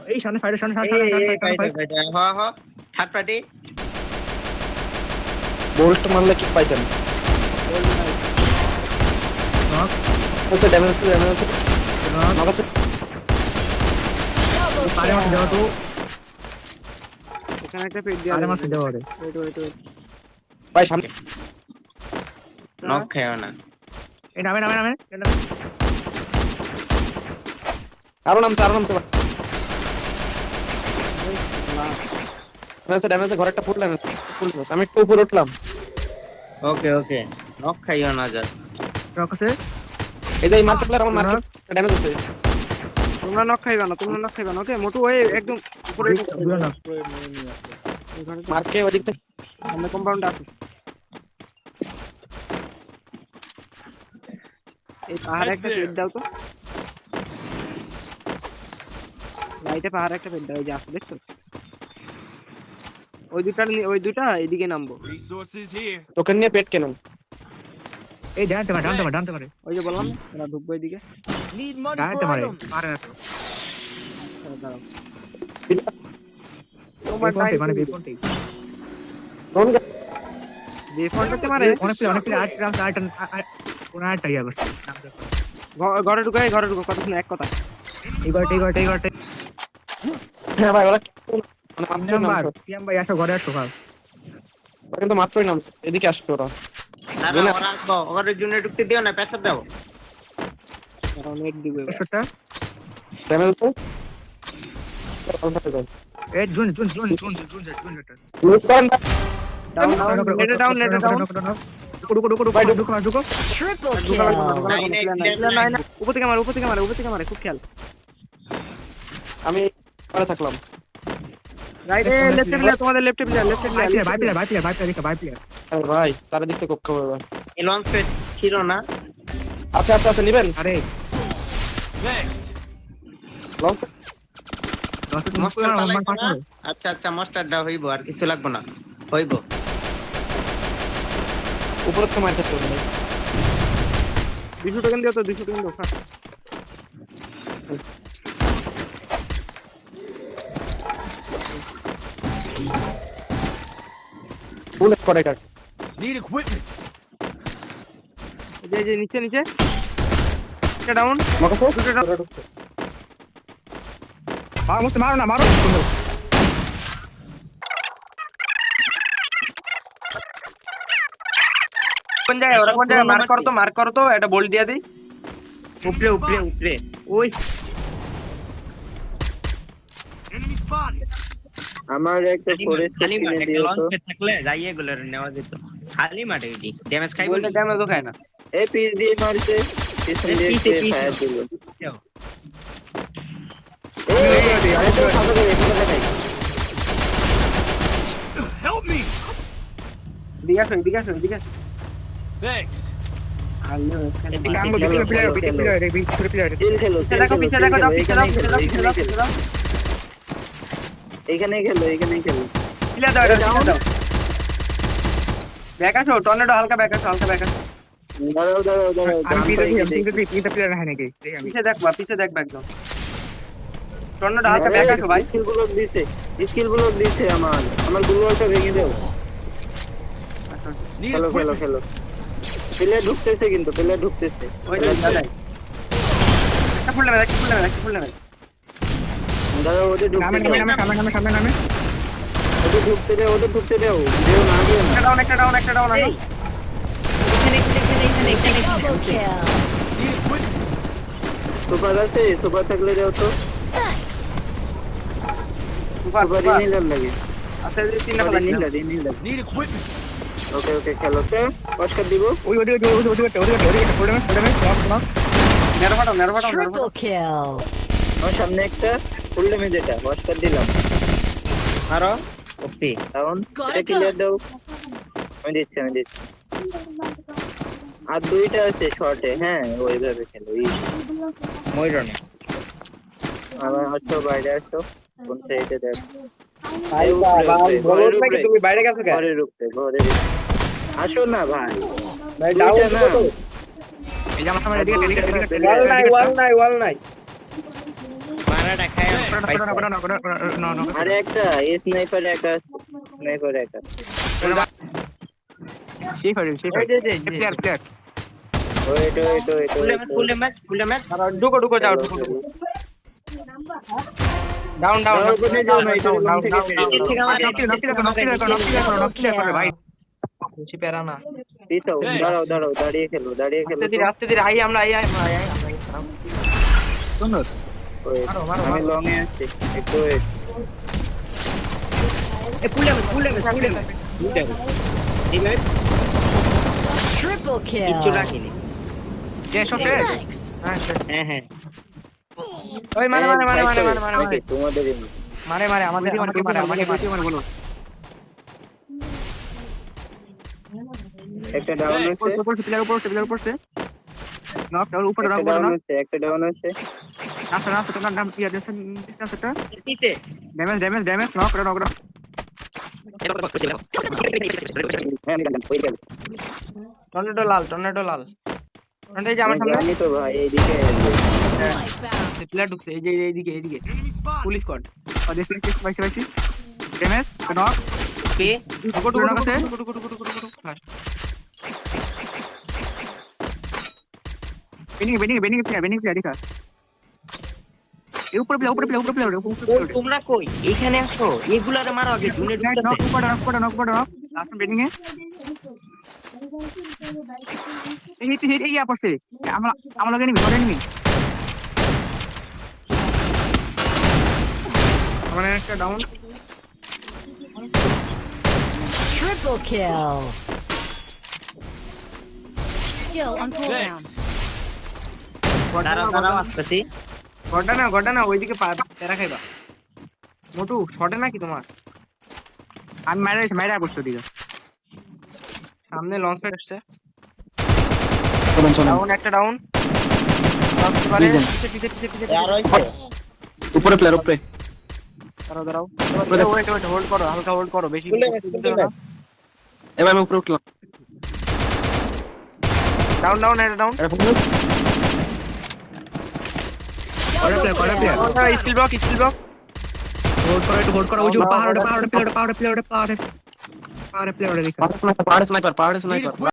এই সামনে ফাইটার সামনে থার্ড পার্টি বোল্ট মারলে কি পাইতেন নক ওসে ড্যামেজ নক আছে আরে মারতে দাও তো এখানে একটা পেট দিয়ে আরে মারতে দাও আরে ওয়েট ভাই সামনে নক খায়ও না এই নামে আরো নামছে ড্যামেজ ঘরে একটা ফুল ড্যামেজ আমি একটু উপরে উঠলাম ওকে নক খাইও না যা রক আছে এই যে এই মার্কেট প্লেয়ার আমার মার্কেট ড্যামেজ আছে তোমরা নক খাইবা না ওকে মোটু ওই একদম উপরে মার্কে ওদিক থেকে আমরা কম্পাউন্ড আছে এই পাহাড়ে একটা পেট দাও তো রাইটে পাহাড়ে একটা পেট দাও এই যে আসো দেখছো ওই দুটা এদিকে নামবো টোকেন নিয়ে পেট কেনেন এই ডানতে মারে ওই যে বললাম না ঢুকবো এদিকে ডানতে মারে না তো দাঁড়াও তোমার মানে বেপন্টি ডিফল্টতে মারে অনেক প্লেয়ার কোন আটটা ইয়া করছে ঘরে ঢুকো কতক্ষণ এক কথা এই ঘরটা হ্যাঁ ভাই ওরা মানে মাত্রই নামছে পিএম ভাই আসো ঘরে আসো ভাই ওরা কিন্তু মাত্রই নামছে এদিকে আসছে ওরা ওরা আসবো ওদের জন্য ঢুকতে দিও না পেছন দাও নেট দিবে শটটা ড্যামেজ আছে এই জুন ডাউন নেট ডাউন ঢুকো Triple kill. উপর থেকে মারে খুব খেয়াল আমি পরে থাকলাম রাইট লেফট প্লেয়ার তোমাদের লেফট প্লেয়ার বাই প্লেয়ার আরে ভাই তার দিক থেকে কক্ষ হবে এই লঞ্চ পেট ছিল না আচ্ছা নিবেন আরে লং মাস্টার পালাইছো না আচ্ছা মাস্টারটা হইবো আর কিছু লাগবে না হইবো উপরে তো মারতে হবে 200 টোকেন দিও তো 200 টোকেন দাও ফাস্ট বুলেট করে কাট যে নিচে একটা ডাউন মকসো দুটো ডাউন মারো কোন জায়গায় মার্ক করো তো এটা বোল্ট দিয়া দেই উপরে ওই আমার একটা ফরেস্ট খালি কিনে মাঠে দিও লঞ্চ তো পেট থাকলে যাইয়ে গুলো নেওয়া যেত খালি মাঠে এটি ড্যামেজ খাইবো বলতে ড্যামেজও খায় না এই পিস দিয়ে মারছে পিছন দিয়ে পিছে, পিছে। ফায়ার দিল যাও। এই আরে তো সাদা করে এখানে দেখাই এদিকে আসো আল্লাহ এখানে চিল খেলো পিছে দেখো দাও এইখানেই খেলো প্লেয়ার দাও এটা দাও ব্যাক আসো টর্নেডো হালকা ব্যাক আসো দাঁড়াও আমি পিতে প্লেয়ার না নাকি পিছে দেখবা একদম টর্নেডো হালকা ব্যাক আসো ভাই স্কিলগুলো দিছে আমার গুলোটা ভেঙে দাও খেলো প্লেয়ার ঢুকতেছে ওই দাদা একটা ফুল নেবে দাঁড়াও ওদের নামে ওদের ঢুকতে দাও দেও না দিও না একটা ডাউন আসো Double kill. সুপার থাকলে দাও তো Thanks. সুপার নিলাম লাগে আচ্ছা এই তিনটা কথা নিলাম ওকে খেলো তো অস্কার দিব ওই নেরো ফাটাও Triple kill. আমার সামনে একটা ফুল ড্যামেজ এটা অস্কার দিলাম আরো ওপি ডাউন Gotta এটা ক্লিয়ার দাও আমি দিচ্ছি আর দুইটা আছে শর্টে হ্যাঁ ওইভাবে খেলো ময়ূরনে আমার হচ্ছে বাইরে আসো কোন সাইডে দেখ তুমি বাইরে গেছো কেন ঘরের উপরে আসো না ভাই ডাউন না এই যে আমার সামনে এদিকে ওয়াল নাই মারাটা খায় আরে একটা স্নাইপার একা স্নাইপার একা ঠিক আছে ঠিক ওই আছে দে প্লেয়ার প্লেয়ার ফুল ম্যাচ ঢুকো যাও ঢুকো ডাউন ভাই বেশি প্যারা না দাঁড়াও দাঁড়িয়ে খেলো আস্তে ধীরে আই আমরা আই সুন্দর আমি লং এ আছি একটু wait। Triple কিচ্ছু kill. রাখিনি যে শটে Thanks. হ্যাঁ ওই মারে নাকি তোমাদেরই না? মারে আমাদের বলো একটা ডাউন হচ্ছে প্লেয়ার উপর নক ডাউন উপরে একটা ডাউন হচ্ছে একটা ডাউন হচ্ছে আস্তে তোমার নাম কি আছে সেটা কিতে ড্যামেজ নক টর্নেডো লাল টর্নেডো এই যে আমার সামনে জানি তো ভাই এইদিকে আসবে। প্লেয়ার ঢুকছে এই যে এইদিকে পুলিশ স্কোয়াড দেখি ড্যামেজ নক কে ঢুকো বেনিং প্লেয়ার দেখা উপরে প্লেয়ার তোমরা কই এখানে আসো এগুলারে মারো আগে জুনে ঢুকতেছে নক লাস্ট বেনিং এ এই পড়ছে আমার লগে নিবি আমার একটা down Triple kill. Skill on cooldown. দাঁড়াও আসতেছি গড়টা না ওইদিকে প্যারা খাইবা মোটু শটে নাকি তোমার আমি মাইরা পড়ছে দিকে সামনে লঞ্চ প্যাড আসছে ডাউন একটা ডাউন আর হইছে উপরে প্লেয়ার উপরে দাঁড়াও ওয়েট হোল্ড করো হালকা হোল্ড করো বেশি এবার আমি উপরে উঠলাম ডাউন এটা ডাউন স্কিল ব্লক হোল্ড করো ওই যে পাহাড়ে প্লেয়ার পাহাড় স্নাইপার